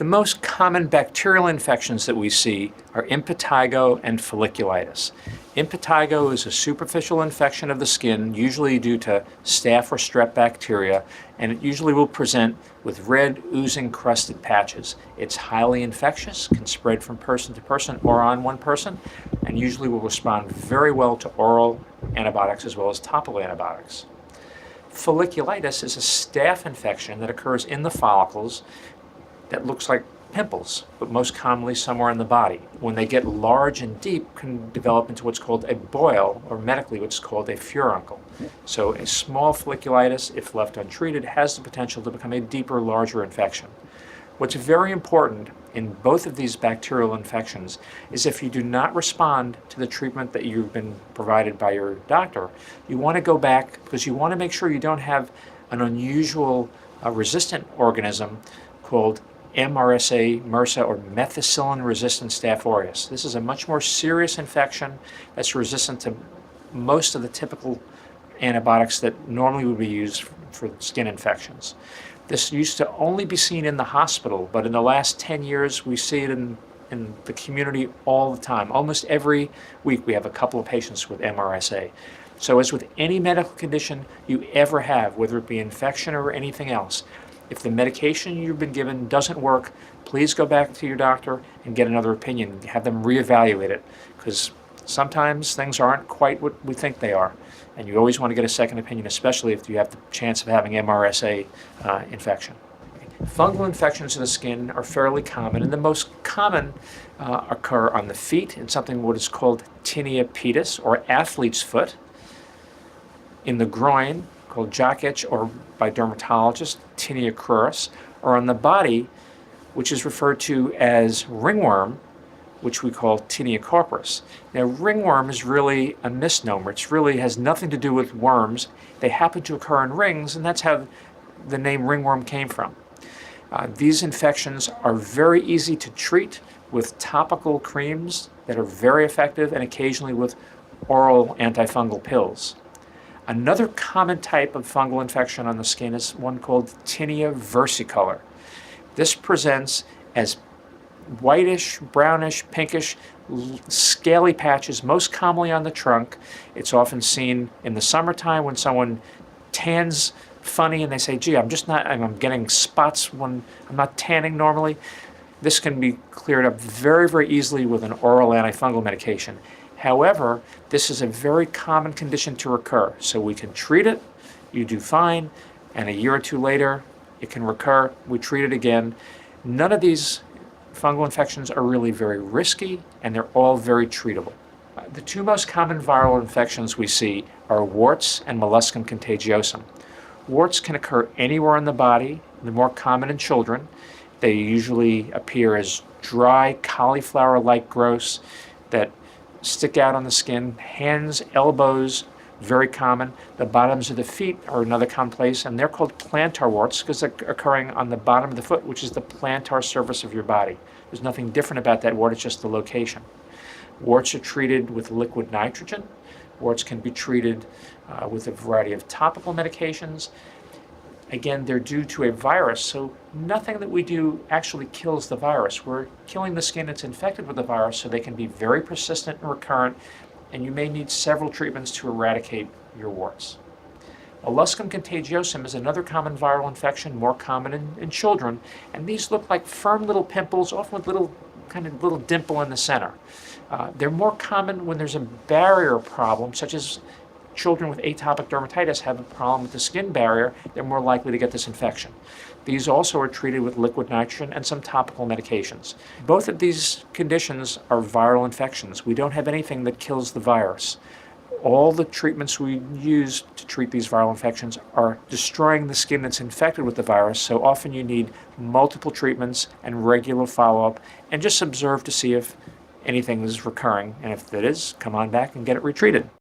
The most common bacterial infections that we see are impetigo and folliculitis. Impetigo is a superficial infection of the skin, usually due to staph or strep bacteria, and it usually will present with red, oozing, crusted patches. It's highly infectious, can spread from person to person or on one person, and usually will respond very well to oral antibiotics as well as topical antibiotics. Folliculitis is a staph infection that occurs in the follicles that looks like pimples, but most commonly somewhere in the body. When they get large and deep, can develop into what's called a boil, or medically what's called a furuncle. So a small folliculitis, if left untreated, has the potential to become a deeper, larger infection. What's very important in both of these bacterial infections is if you do not respond to the treatment that you've been provided by your doctor, you want to go back because you want to make sure you don't have an unusual resistant organism called MRSA, MRSA, or methicillin-resistant Staph aureus. This is a much more serious infection that's resistant to most of the typical antibiotics that normally would be used for skin infections. This used to only be seen in the hospital, but in the last 10 years we see it in the community all the time. Almost every week we have a couple of patients with MRSA. So as with any medical condition you ever have, whether it be infection or anything else, if the medication you've been given doesn't work, please go back to your doctor and get another opinion. Have them reevaluate it, because sometimes things aren't quite what we think they are. And you always want to get a second opinion, especially if you have the chance of having MRSA infection. Fungal infections of the skin are fairly common, and the most common occur on the feet in something what is called tinea pedis, or athlete's foot, in the groin, called jock itch, or by dermatologists, tinea cruris, or on the body, which is referred to as ringworm, which we call tinea corporis. Now, ringworm is really a misnomer. It really has nothing to do with worms. They happen to occur in rings, and that's how the name ringworm came from. These infections are very easy to treat with topical creams that are very effective, and occasionally with oral antifungal pills. Another common type of fungal infection on the skin is one called tinea versicolor. This presents as whitish, brownish, pinkish, scaly patches, most commonly on the trunk. It's often seen in the summertime when someone tans funny and they say, gee, I'm getting spots when I'm not tanning normally. This can be cleared up very, very easily with an oral antifungal medication. However, this is a very common condition to recur, so we can treat it, you do fine, and a year or two later it can recur, we treat it again. None of these fungal infections are really very risky, and they're all very treatable. The two most common viral infections we see are warts and molluscum contagiosum. Warts can occur anywhere in the body. They're more common in children. They usually appear as dry, cauliflower-like growths that stick out on the skin. Hands, elbows, very common. The bottoms of the feet are another common place, and they're called plantar warts because they're occurring on the bottom of the foot, which is the plantar surface of your body. There's nothing different about that wart, it's just the location. Warts are treated with liquid nitrogen. Warts can be treated with a variety of topical medications. Again, they're due to a virus, so nothing that we do actually kills the virus. We're killing the skin that's infected with the virus, so they can be very persistent and recurrent, and you may need several treatments to eradicate your warts. Molluscum contagiosum is another common viral infection, more common in children, and these look like firm little pimples, often with little dimple in the center. They're more common when there's a barrier problem, such as children with atopic dermatitis have a problem with the skin barrier. They're more likely to get this infection. These also are treated with liquid nitrogen and some topical medications. Both of these conditions are viral infections. We don't have anything that kills the virus. All the treatments we use to treat these viral infections are destroying the skin that's infected with the virus, so often you need multiple treatments and regular follow-up, and just observe to see if anything is recurring, and if it is, come on back and get it retreated.